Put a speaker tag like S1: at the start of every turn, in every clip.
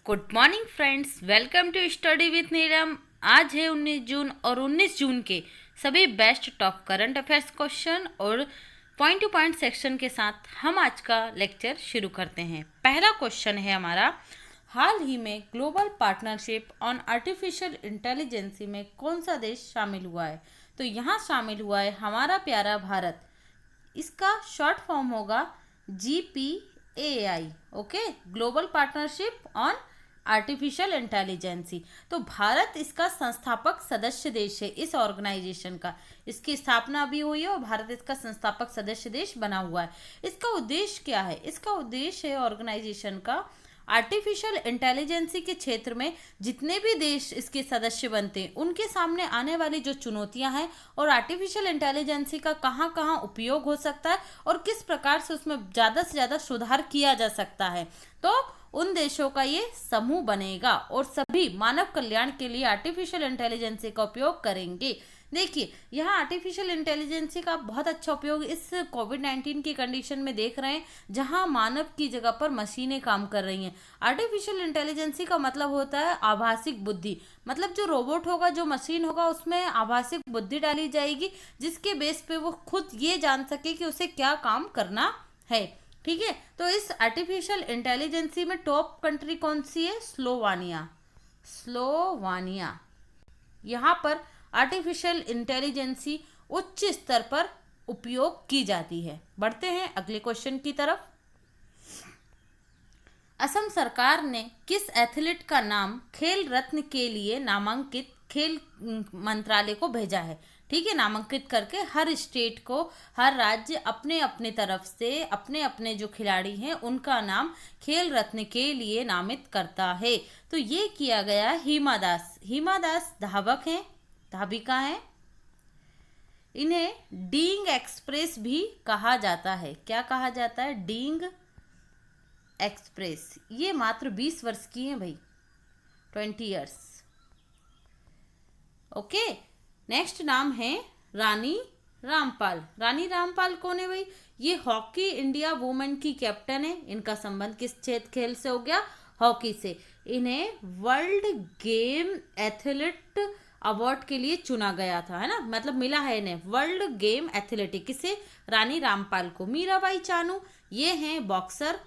S1: Good morning friends, welcome to study with Neelam. आज है 19 जून और 19 जून के सभी best top current affairs question और पॉइंट टू पॉइंट सेक्शन के साथ हम आज का लेक्चर शुरू करते हैं। पहला क्वेश्चन है हमारा, हाल ही में global partnership on artificial intelligence में कौन सा देश शामिल हुआ है? तो यहाँ शामिल हुआ है हमारा प्यारा भारत। इसका शॉर्ट फॉर्म होगा GPAI। Okay, global partnership on artificial intelligence. तो भारत इसका संस्थापक सदस्य देश है इस ऑर्गेनाइजेशन का। इसकी स्थापना अभी हुई है और भारत इसका संस्थापक सदस्य देश बना हुआ है। इसका उद्देश्य क्या है? इसका उद्देश्य है ऑर्गेनाइजेशन का आर्टिफिशियल इंटेलिजेंसी के क्षेत्र में जितने भी देश इसके सदस्य बनते हैं उनके सामने आने वाली जो चुनौतियां हैं और आर्टिफिशियल इंटेलिजेंसी का कहाँ कहाँ उपयोग हो सकता है और किस प्रकार से उसमें ज़्यादा से ज़्यादा सुधार किया जा सकता है, तो उन देशों का ये समूह बनेगा और सभी मानव कल्याण के लिए आर्टिफिशियल इंटेलिजेंसी का उपयोग करेंगे। देखिए, यहाँ आर्टिफिशियल इंटेलिजेंसी का बहुत अच्छा उपयोग इस कोविड-19 की कंडीशन में देख रहे हैं, जहाँ मानव की जगह पर मशीनें काम कर रही हैं। आर्टिफिशियल इंटेलिजेंसी का मतलब होता है आभासिक बुद्धि, मतलब जो रोबोट होगा, जो मशीन होगा, उसमें आभासिक बुद्धि डाली जाएगी जिसके बेस पे वो खुद ये जान सके कि उसे क्या काम करना है। ठीक है, तो इस आर्टिफिशियल इंटेलिजेंसी में टॉप कंट्री कौन सी है? स्लोवानिया। यहाँ पर आर्टिफिशियल इंटेलिजेंसी उच्च स्तर पर उपयोग की जाती है। बढ़ते हैं अगले क्वेश्चन की तरफ। असम सरकार ने किस एथलीट का नाम खेल रत्न के लिए नामांकित खेल मंत्रालय को भेजा है? ठीक है, नामांकित करके हर स्टेट को, हर राज्य अपने अपने तरफ से अपने अपने जो खिलाड़ी हैं उनका नाम खेल रत्न के लिए नामित करता है। तो ये किया गया हिमा दास धावक हैं, धाविका हैं। इन्हें डीइंग एक्सप्रेस भी कहा जाता है। क्या कहा जाता है? डीइंग एक्सप्रेस। ये मात्र 20 वर्ष की हैं भाई, 20 इयर्स। ओके, नेक्स्ट नाम है रानी रामपाल। रानी रामपाल कौन है भाई? ये हॉकी इंडिया वुमेन की कैप्टन है। इनका संबंध किस क्षेत्र खेल से हो गया? हॉकी से। इन्हें वर्ल्ड गेम एथलीट अवार्ड के लिए चुना गया था, है ना, मतलब मिला है इन्हें वर्ल्ड गेम एथलेटिक। किसे? रानी रामपाल को। मीराबाई चानू, ये हैं बॉक्सर,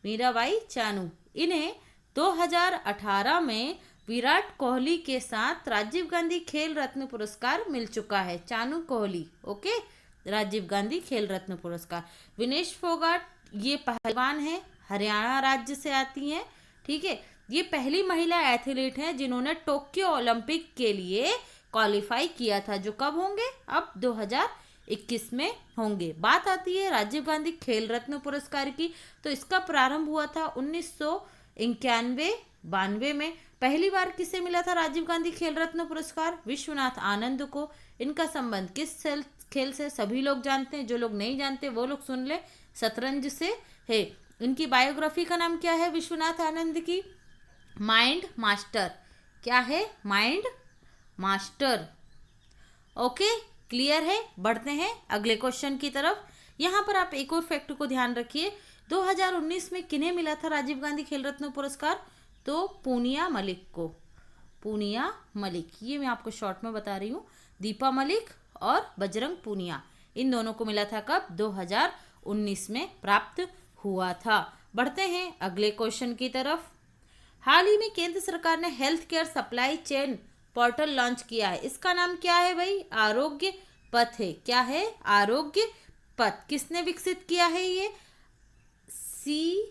S1: मीराबाई चानू। इन्हें 2018 में विराट कोहली के साथ राजीव गांधी खेल रत्न पुरस्कार मिल चुका है। चानू कोहली, ओके, राजीव गांधी खेल रत्न पुरस्कार। विनेश फोगाट, ये पहलवान है, हरियाणा राज्य से आती हैं। ठीक है, ये पहली महिला एथलीट हैं जिन्होंने टोक्यो ओलंपिक के लिए क्वालिफाई किया था, जो कब होंगे? अब 2021 में होंगे। बात आती है राजीव गांधी खेल रत्न पुरस्कार की, तो इसका प्रारंभ हुआ था 1991-92 में। पहली बार किसे मिला था राजीव गांधी खेल रत्न पुरस्कार? विश्वनाथ आनंद को। इनका संबंध किस खेल से? सभी लोग जानते हैं, जो लोग नहीं जानते वो लोग सुन ले, शतरंज से है। इनकी बायोग्राफी का नाम क्या है विश्वनाथ आनंद की? Mind master. क्या है? Mind master. ओके, क्लियर है। बढ़ते हैं अगले क्वेश्चन की तरफ। यहाँ पर आप एक और फैक्ट को ध्यान रखिए, 2019 में किन्हें मिला था राजीव गांधी खेल रत्न पुरस्कार? तो पूनिया मलिक को। पूनिया मलिक, ये मैं आपको शॉर्ट में बता रही हूँ। दीपा मलिक और बजरंग पूनिया, इन दोनों को मिला था कब? 2019 में प्राप्त हुआ था। बढ़ते हैं अगले क्वेश्चन की तरफ। हाल ही में केंद्र सरकार ने health care supply chain portal launch किया है। इसका नाम क्या है भाई? आरोग्य पथ है। क्या है? आरोग्य पथ। किसने विकसित किया है ये? CSIR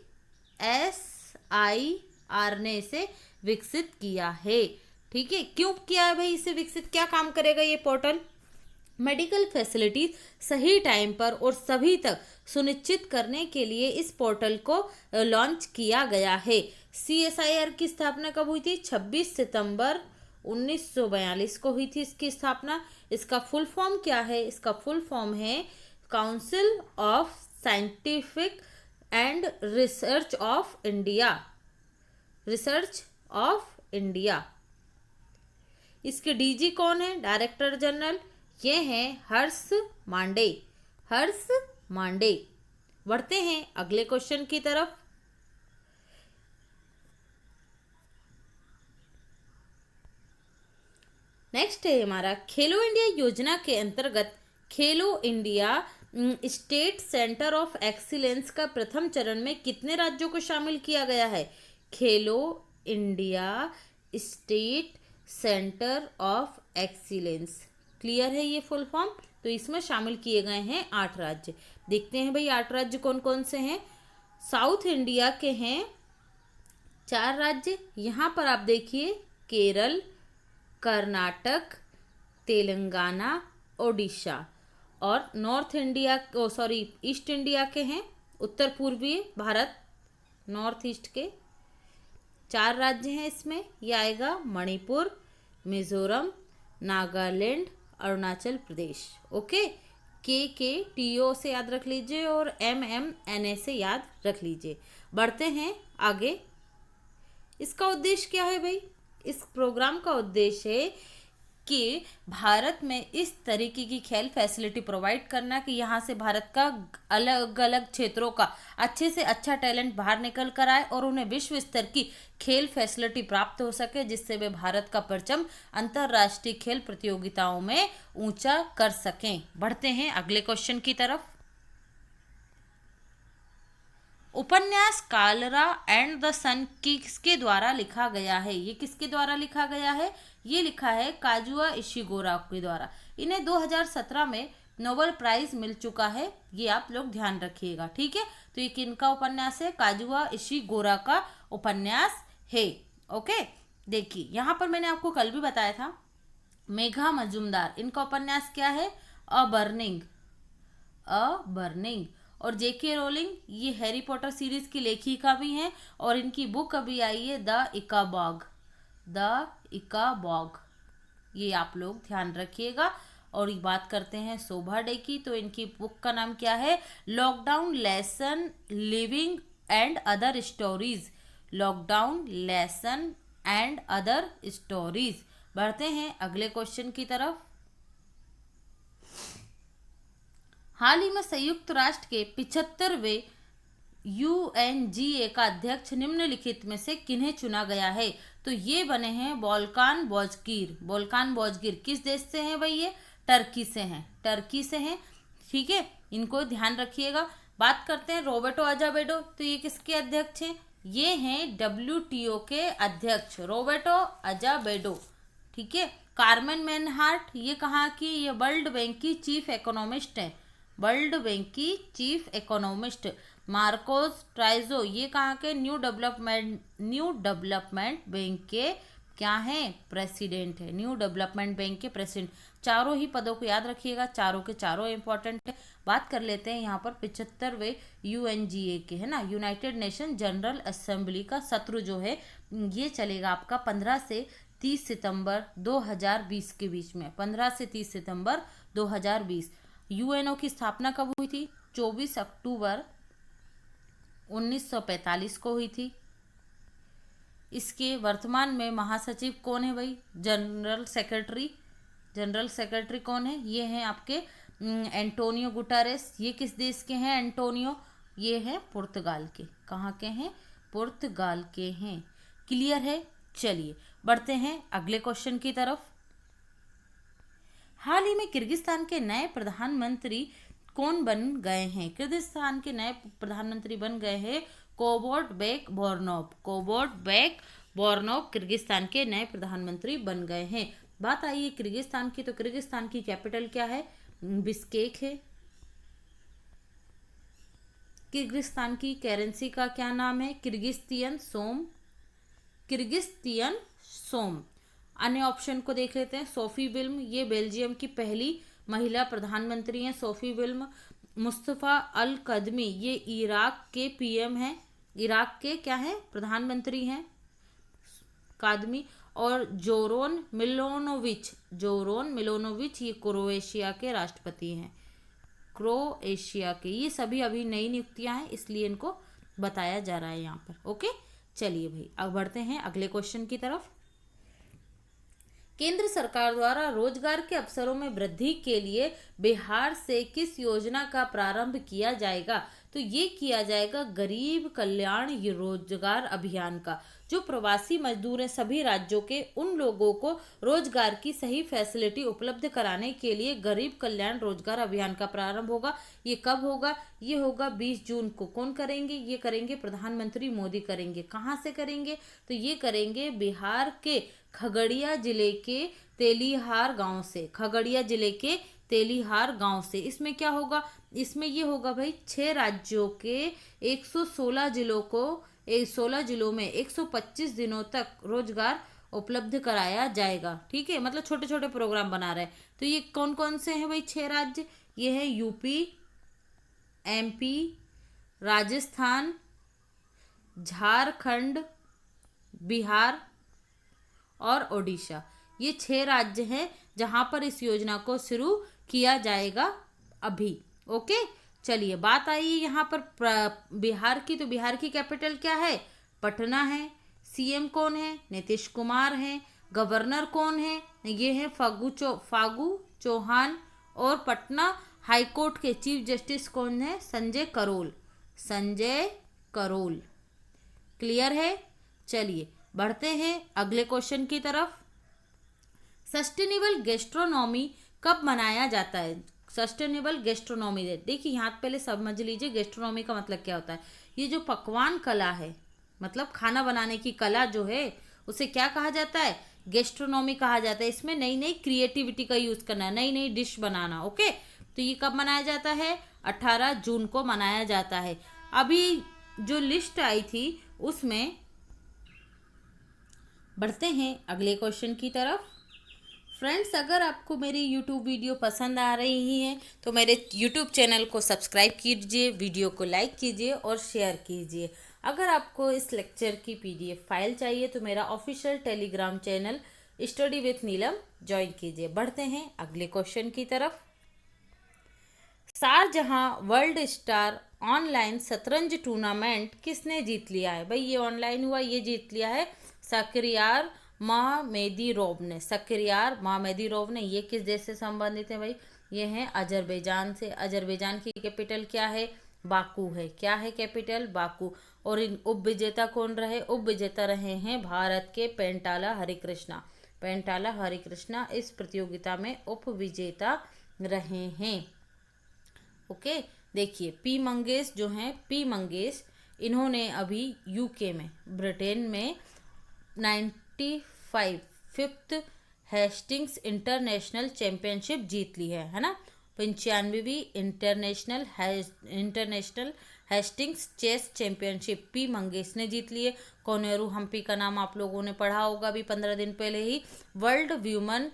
S1: ने इसे विकसित किया है। ठीक है, क्यों किया है भाई इसे विकसित? क्या काम करेगा ये पोर्टल? मेडिकल फैसिलिटीज सही टाइम पर और सभी तक सुनिश्चित करने के लिए इस पोर्टल को लॉन्च किया गया है। CSIR की स्थापना कब हुई थी? 26 सितंबर 1942 को हुई थी इसकी स्थापना। इसका फुल फॉर्म क्या है? इसका फुल फॉर्म है council of scientific and research of India. Research of India. इसके DG कौन है? Director general. ये हैं हर्ष मांडे। हर्ष मांडे। बढ़ते हैं अगले क्वेश्चन की तरफ। नेक्स्ट है हमारा खेलो इंडिया योजना के अंतर्गत खेलो India state centre of excellence का प्रथम चरण में कितने राज्यों को शामिल किया गया है? खेलो India state centre of excellence, clear है ये फुल फॉर्म? तो इसमें शामिल किए गए हैं 8 राज्य। देखते हैं भाई 8 राज्य कौन कौन से हैं। साउथ इंडिया के हैं 4 राज्य, यहाँ पर आप देखिए केरल, कर्नाटक, तेलंगाना, ओडिशा। और नॉर्थ इंडिया ईस्ट इंडिया के हैं उत्तर पूर्वी भारत, नॉर्थ ईस्ट के 4 राज्य हैं इसमें। ये आएगा मणिपुर, मिजोरम, नागालैंड, अरुणाचल प्रदेश। ओके, के टीओ से याद रख लीजिए और MMNA से याद रख लीजिए। बढ़ते हैं आगे। इसका उद्देश्य क्या है भाई? इस प्रोग्राम का उद्देश्य है कि भारत में इस तरीके की खेल फैसिलिटी प्रोवाइड करना कि यहाँ से भारत का अलग अलग क्षेत्रों का अच्छे से अच्छा टैलेंट बाहर निकल कर आए और उन्हें विश्व स्तर की खेल फैसिलिटी प्राप्त हो सके, जिससे वे भारत का परचम अंतर्राष्ट्रीय खेल प्रतियोगिताओं में ऊंचा कर सकें। बढ़ते हैं अगले क्वेश्चन की तरफ। उपन्यास कालरा एंड द सन किसके द्वारा लिखा गया है? ये किसके द्वारा लिखा गया है? ये लिखा है काजुआ इशिगोरा के द्वारा। इन्हें 2017 में नोबेल प्राइज मिल चुका है, ये आप लोग ध्यान रखिएगा, ठीक है। तो ये किनका उपन्यास है? काजुआ इशिगोरा का उपन्यास है। ओके, देखिए यहाँ पर मैंने आपको कल भी बताया था, मेघा मजुमदार, इनका उपन्यास क्या है? अ बर्निंग। और जेके रोलिंग ये हैरी पॉटर सीरीज की लेखिका भी हैं और इनकी बुक अभी आई है द इकाबॉग। ये आप लोग ध्यान रखिएगा। और ये बात करते हैं शोभा डे की, तो इनकी बुक का नाम क्या है? Lockdown lesson living and other stories. Lockdown lesson and other stories. बढ़ते हैं अगले क्वेश्चन की तरफ। हाल ही में संयुक्त राष्ट्र के 75वें UNGA का अध्यक्ष निम्नलिखित में से किन्हें चुना गया है? तो ये बने हैं वोल्कान बोजगीर। किस देश से हैं भाई? ये टर्की से हैं, ठीक है, इनको ध्यान रखिएगा। बात करते हैं रोबर्टो अजाबेडो, तो ये किसके अध्यक्ष हैं? ये हैं WTO के अध्यक्ष रोबर्टो अजाबेडो, ठीक है। कार्मेन मैनहार्ट, ये कहाँ की? ये वर्ल्ड बैंक की चीफ इकोनॉमिस्ट। मार्कोस ट्राइजो, ये कहाँ के? न्यू डेवलपमेंट बैंक के क्या हैं? प्रेसिडेंट है, न्यू डेवलपमेंट बैंक के प्रेसिडेंट। चारों ही पदों को याद रखिएगा, चारों के चारों इंपॉर्टेंट है। बात कर लेते हैं यहाँ पर 75वें UNGA के, है ना, यूनाइटेड नेशन जनरल असेंबली का सत्र जो है ये चलेगा आपका 15 से 30 सितंबर 2020 के बीच में। 15 से 30 सितंबर 2020। UNO की स्थापना कब हुई थी? 24 अक्टूबर 1945 को हुई थी। इसके वर्तमान में महासचिव कौन है भाई? जनरल सेक्रेटरी कौन है? ये हैं आपके एंटोनियो गुटारेस। ये किस देश के हैं एंटोनियो? ये हैं पुर्तगाल के। कहाँ के हैं? पुर्तगाल के हैं। क्लियर है? चलिए बढ़ते हैं अगले क्वेश्चन की तरफ। हाल ही में किर्गिस्तान के नए प्रधानमंत्री कौन बन गए हैं? किर्गिस्तान के नए प्रधानमंत्री बन गए हैं कोबोटबेक बोर्नोव किर्गिस्तान के नए प्रधानमंत्री बन गए हैं। बात आई है किर्गिस्तान की, तो किर्गिस्तान की कैपिटल क्या है? बिश्केक है। किर्गिस्तान की करेंसी का क्या नाम है? किर्गिस्तियन सोम। अन्य ऑप्शन को देख लेते हैं। सोफी विल्म, ये बेल्जियम की पहली महिला प्रधानमंत्री हैं सोफी विल्म। मुस्तफ़ा अल कदमी, ये इराक के PM हैं, इराक के क्या हैं? प्रधानमंत्री हैं कादमी। और जोरोन मिलोनोविच ये क्रोएशिया के राष्ट्रपति हैं, ये सभी अभी नई नियुक्तियां हैं, इसलिए इनको बताया जा रहा है यहाँ पर। ओके, चलिए भाई अब बढ़ते हैं अगले क्वेश्चन की तरफ। केंद्र सरकार द्वारा रोजगार के अवसरों में वृद्धि के लिए बिहार से किस योजना का प्रारंभ किया जाएगा? तो ये किया जाएगा गरीब कल्याण रोजगार अभियान का। जो प्रवासी मजदूर हैं सभी राज्यों के, उन लोगों को रोजगार की सही फैसिलिटी उपलब्ध कराने के लिए गरीब कल्याण रोजगार अभियान का प्रारंभ होगा। ये कब होगा? ये होगा 20 जून को। कौन करेंगे? ये करेंगे प्रधानमंत्री मोदी करेंगे। कहाँ से करेंगे? तो ये करेंगे बिहार के खगड़िया जिले के तेलीहार गांव से। खगड़िया जिले के तेलीहार गांव से। इसमें क्या होगा? इसमें ये होगा भाई 6 राज्यों के 116 जिलों को 16 जिलों में 125 दिनों तक रोजगार उपलब्ध कराया जाएगा। ठीक है, मतलब छोटे छोटे प्रोग्राम बना रहे हैं। तो ये कौन कौन से हैं भाई 6 राज्य? ये है यूपी, एमपी, राजस्थान, झारखंड, बिहार और ओडिशा। ये 6 राज्य हैं जहां पर इस योजना को शुरू किया जाएगा अभी। ओके, चलिए बात आई यहाँ पर बिहार की। तो बिहार की कैपिटल क्या है? पटना है। सीएम कौन है? नीतीश कुमार हैं। गवर्नर कौन है? ये है फागू चौहान। और पटना हाईकोर्ट के चीफ जस्टिस कौन है? संजय करोल। संजय करोल। क्लियर है? चलिए बढ़ते हैं अगले क्वेश्चन की तरफ। सस्टेनेबल गैस्ट्रोनॉमी कब मनाया जाता है? Sustainable gastronomy day. देखिए यहाँ पहले समझ लीजिए गैस्ट्रोनॉमी का मतलब क्या होता है। ये जो पकवान कला है, मतलब खाना बनाने की कला जो है, उसे क्या कहा जाता है? गैस्ट्रोनॉमी कहा जाता है। इसमें नई नई क्रिएटिविटी का यूज करना, नई नई डिश बनाना। ओके, तो ये कब मनाया जाता है? 18 जून को मनाया जाता है। अभी जो लिस्ट आई थी उसमें बढ़ते हैं अगले क्वेश्चन की तरफ। फ्रेंड्स, अगर आपको मेरी यूट्यूब वीडियो पसंद आ रही है तो मेरे यूट्यूब चैनल को सब्सक्राइब कीजिए, वीडियो को लाइक कीजिए और शेयर कीजिए। अगर आपको इस लेक्चर की पीडीएफ फाइल चाहिए तो मेरा official Telegram channel study with Neelam join कीजिए। बढ़ते हैं अगले क्वेश्चन की तरफ। शारजहां वर्ल्ड स्टार ऑनलाइन शतरंज टूर्नामेंट किसने जीत लिया है? भाई ये ऑनलाइन हुआ, ये जीत लिया है शक्रियार मामेदीरोव ने। शक्रियार मामेदीरोव ने। ये किस देश से संबंधित है भाई? ये है अजरबैजान से। अजरबैजान की कैपिटल क्या है? बाकू है। क्या है कैपिटल? बाकू। और इन उप विजेता कौन रहे? उप विजेता रहे हैं भारत के पेंटाला हरिकृष्णा। पेंटाला हरिकृष्णा इस प्रतियोगिता में उप विजेता रहे हैं। ओके, देखिए पी मंगेश जो हैं, पी मंगेश, इन्होंने अभी यूके में, ब्रिटेन में 5th हेस्टिंग्स इंटरनेशनल चैंपियनशिप जीत ली है ना। 95वीं international Hastings chess championship P Mangesh ने जीत ली है। कोनेरू हम्पी का नाम आप लोगों ने पढ़ा होगा अभी 15 दिन पहले ही। World women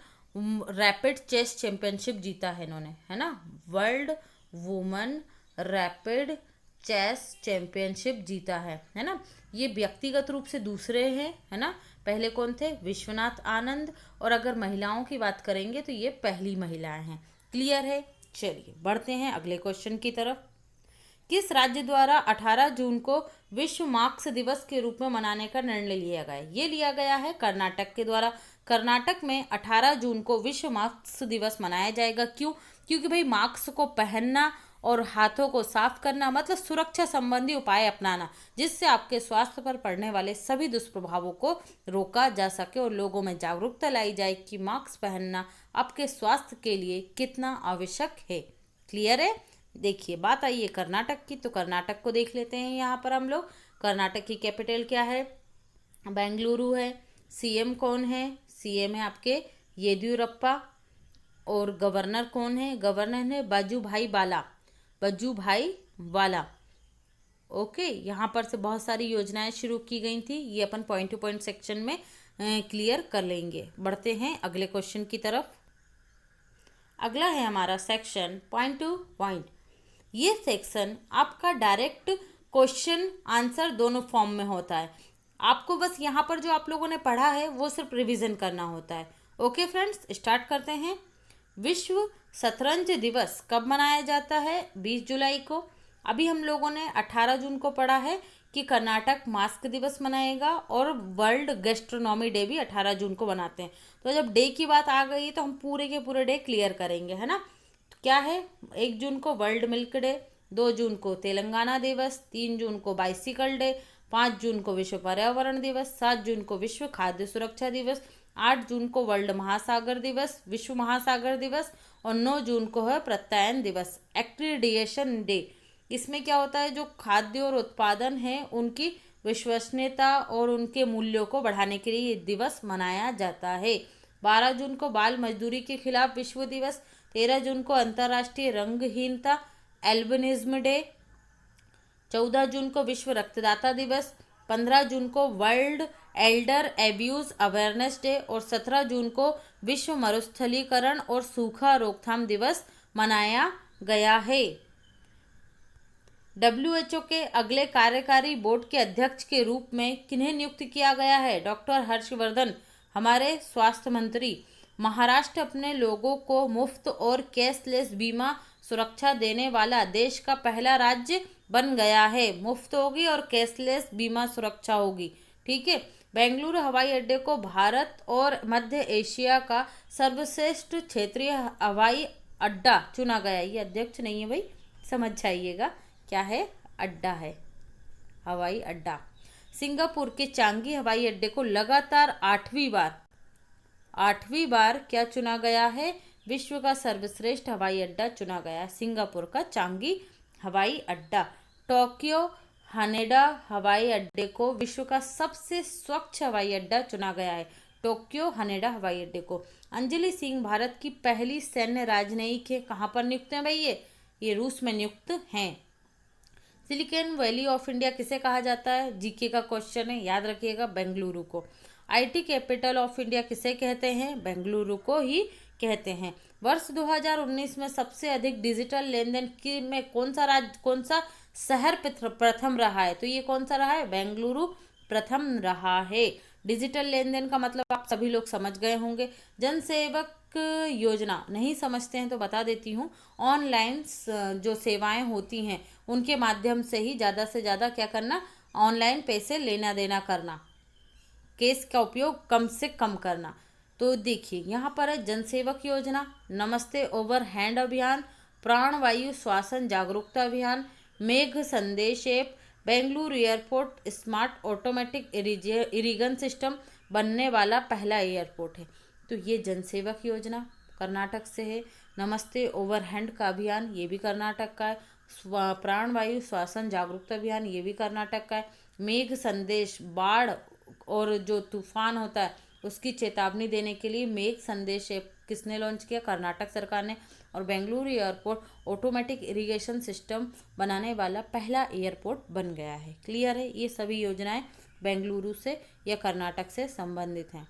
S1: rapid chess championship जीता है इन्होंने, है ना। World women rapid chess championship जीता है ना। ये व्यक्तिगत रूप से दूसरे हैं, है ना। पहले कौन थे? विश्वनाथ आनंद। और अगर महिलाओं की बात करेंगे तो ये पहली महिलाएं हैं। क्लियर है? चलिए बढ़ते हैं अगले क्वेश्चन की तरफ। किस राज्य द्वारा 18 जून को विश्व मार्क्स दिवस के रूप में मनाने का निर्णय लिया गया? ये लिया गया है कर्नाटक के द्वारा। कर्नाटक में 18 जून को विश्व मार्क्स दिवस मनाया जाएगा। क्यों? क्योंकि भाई मास्क को पहनना और हाथों को साफ करना मतलब सुरक्षा संबंधी उपाय अपनाना, जिससे आपके स्वास्थ्य पर पड़ने वाले सभी दुष्प्रभावों को रोका जा सके और लोगों में जागरूकता लाई जाए कि मास्क पहनना आपके स्वास्थ्य के लिए कितना आवश्यक है। क्लियर है? देखिए बात आई है कर्नाटक की, तो कर्नाटक को देख लेते हैं यहाँ पर हम लोग। कर्नाटक की कैपिटल क्या है? बेंगलुरु है। सीएम कौन है? सीएम है आपके येदियुरप्पा। और गवर्नर कौन है? गवर्नर है वजुभाई वाला। वजुभाई वाला। ओके, यहाँ पर से बहुत सारी योजनाएं शुरू की गई थी, ये अपन पॉइंट टू पॉइंट सेक्शन में क्लियर कर लेंगे। बढ़ते हैं अगले क्वेश्चन की तरफ। अगला है हमारा सेक्शन पॉइंट टू पॉइंट। ये सेक्शन आपका डायरेक्ट क्वेश्चन आंसर दोनों फॉर्म में होता है। आपको बस यहाँ पर जो आप लोगों ने पढ़ा है वो सिर्फ रिवीजन करना होता है। ओके फ्रेंड्स, स्टार्ट करते हैं। विश्व शतरंज दिवस कब मनाया जाता है? 20 जुलाई को। अभी हम लोगों ने 18 जून को पढ़ा है कि कर्नाटक मास्क दिवस मनाएगा और वर्ल्ड गैस्ट्रोनॉमी डे भी 18 जून को मनाते हैं। तो जब डे की बात आ गई तो हम पूरे के पूरे डे क्लियर करेंगे, है ना। तो क्या है? 1 जून को वर्ल्ड मिल्क डे, 2 जून को तेलंगाना दिवस, 3 जून को बाइसिकल डे, 5 जून को विश्व पर्यावरण दिवस, 7 जून को विश्व खाद्य सुरक्षा दिवस, 8 जून को वर्ल्ड महासागर दिवस, विश्व महासागर दिवस, और 9 जून को है प्रत्यायन दिवस, एक्रीडिएशन डे। इसमें क्या होता है, जो खाद्य और उत्पादन है उनकी विश्वसनीयता और उनके मूल्यों को बढ़ाने के लिए ये दिवस मनाया जाता है। 12 जून को बाल मजदूरी के खिलाफ विश्व दिवस, 13 जून को अंतर्राष्ट्रीय रंगहीनता एल्बिनिज्म डे, 14 जून को विश्व रक्तदाता दिवस, 15 जून को world Elder abuse awareness day और 17 जून को विश्व मरुस्थलीकरण और सूखा रोकथाम दिवस मनाया गया है। WHO के अगले कार्यकारी बोर्ड के अध्यक्ष के रूप में किन्हें नियुक्त किया गया है? डॉक्टर हर्षवर्धन, हमारे स्वास्थ्य मंत्री। महाराष्ट्र अपने लोगों को मुफ्त और कैशलेस बीमा सुरक्षा देने वाला देश का पहला राज्य बन गया है। मुफ्त होगी और कैशलेस बीमा सुरक्षा होगी, ठीक है। बेंगलुरु हवाई अड्डे को भारत और मध्य एशिया का सर्वश्रेष्ठ क्षेत्रीय हवाई अड्डा चुना गया। ये अध्यक्ष नहीं है भाई, समझ जाइएगा, क्या है, अड्डा है, हवाई अड्डा। सिंगापुर के चांगी हवाई अड्डे को लगातार आठवीं बार क्या चुना गया है? विश्व का सर्वश्रेष्ठ हवाई अड्डा चुना गया है सिंगापुर का चांगी हवाई अड्डा। टोक्यो हानेडा हवाई अड्डे को विश्व का सबसे स्वच्छ हवाई अड्डा चुना गया है, टोक्यो हानेडा हवाई अड्डे को। अंजलि सिंह भारत की पहली सैन्य राजनयिक है, कहाँ पर नियुक्त हैं भाई? ये रूस में नियुक्त हैं। सिलिकॉन वैली ऑफ इंडिया किसे कहा जाता है? जीके का क्वेश्चन है, याद रखिएगा, बेंगलुरु को। आईटी कैपिटल ऑफ इंडिया किसे कहते हैं? बेंगलुरु को ही कहते हैं। वर्ष 2019 में सबसे अधिक डिजिटल लेन देन में कौन सा शहर प्रथम रहा है? तो ये कौन सा रहा है? बेंगलुरु प्रथम रहा है। डिजिटल लेन देन का मतलब आप सभी लोग समझ गए होंगे। जन सेवक योजना नहीं समझते हैं तो बता देती हूँ। ऑनलाइन जो सेवाएं होती हैं उनके माध्यम से ही ज़्यादा से ज़्यादा क्या करना, ऑनलाइन पैसे लेना देना करना, कैश का उपयोग कम से कम करना। तो देखिए यहाँ पर है जनसेवक योजना, नमस्ते ओवर हैंड अभियान, प्राणवायु श्वासन जागरूकता अभियान, मेघ संदेश app, Bengaluru airport smart automatic irrigation system बनने वाला पहला एयरपोर्ट है। तो ये जनसेवक योजना कर्नाटक से है। नमस्ते ओवर हैंड का अभियान ये भी कर्नाटक का है। प्राणवायु श्वासन जागरूकता अभियान ये भी कर्नाटक का है। मेघ संदेश बाढ़ और जो तूफान होता है उसकी चेतावनी देने के लिए मेघ संदेश ऐप किसने लॉन्च किया? कर्नाटक सरकार ने। और Bengaluru airport automatic irrigation system बनाने वाला पहला एयरपोर्ट बन गया है। क्लियर है? ये सभी योजनाएं बेंगलुरु से या कर्नाटक से संबंधित हैं।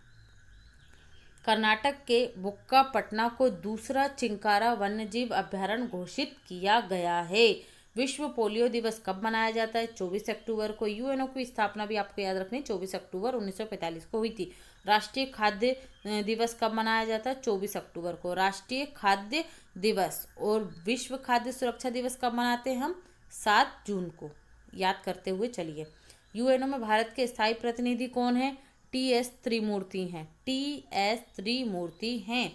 S1: कर्नाटक के बुक्कापटना को दूसरा चिंकारा वन्यजीव अभयारण्य घोषित किया गया है। विश्व पोलियो दिवस कब मनाया जाता है? 24 अक्टूबर को। यूएनओ की स्थापना भी आपको याद रखनी, 24 अक्टूबर 1945 को हुई थी। राष्ट्रीय खाद्य दिवस कब मनाया जाता है? 24 अक्टूबर को राष्ट्रीय खाद्य दिवस। और विश्व खाद्य सुरक्षा दिवस कब मनाते हैं हम? 7 जून को। याद करते हुए चलिए। यूएनओ में भारत के स्थायी प्रतिनिधि कौन है? TS त्रिमूर्ति हैं, TS त्रिमूर्ति हैं।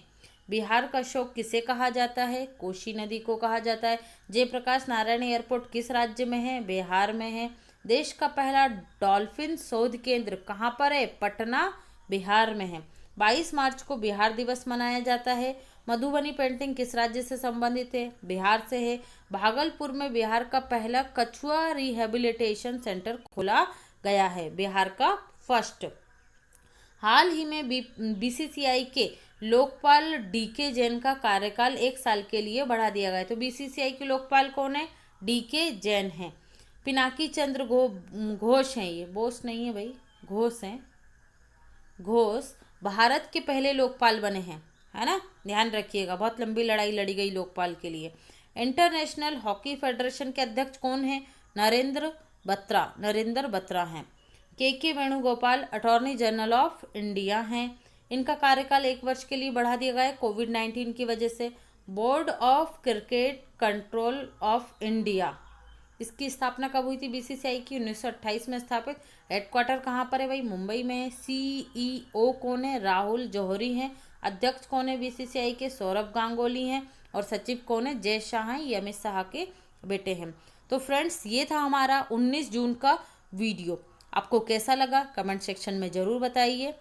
S1: बिहार का शोक किसे कहा जाता है? कोसी नदी को कहा जाता है। जयप्रकाश नारायण एयरपोर्ट किस राज्य में है? बिहार में है। देश का पहला डॉल्फिन शोध केंद्र कहाँ पर है? पटना, बिहार में है। 22 मार्च को बिहार दिवस मनाया जाता है। मधुबनी पेंटिंग किस राज्य से संबंधित है? बिहार से है। भागलपुर में बिहार का पहला कछुआ रिहेबिलिटेशन सेंटर खोला गया है, बिहार का फर्स्ट। हाल ही में BCCI के लोकपाल DK जैन का कार्यकाल 1 साल के लिए बढ़ा दिया गया है। तो BCCI के लोकपाल कौन है? DK जैन हैं। पिनाकी चंद्र घोष हैं, ये बोस नहीं है भाई, घोष हैं। घोष भारत के पहले लोकपाल बने हैं, है ना, ध्यान रखिएगा। बहुत लंबी लड़ाई लड़ी गई लोकपाल के लिए। इंटरनेशनल हॉकी फेडरेशन के अध्यक्ष कौन है? नरेंद्र बत्रा हैं। के Venugopal attorney general of India हैं। इनका कार्यकाल 1 वर्ष के लिए बढ़ा दिया गया है कोविड-19 की वजह से। Board of cricket control of India, इसकी स्थापना कब हुई थी? BCCI की 1928 में स्थापित। हेडक्वार्टर कहाँ पर है भाई? मुंबई में है। CEO कौन है? राहुल जौहरी हैं। अध्यक्ष कौन है BCCI के? सौरभ गांगुली हैं। और सचिव कौन है? जय शाह हैं, ये अमित शाह के बेटे हैं। तो फ्रेंड्स, ये था हमारा 19 जून का वीडियो। आपको कैसा लगा कमेंट सेक्शन में ज़रूर बताइए।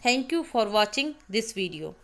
S1: Thank you for watching this video.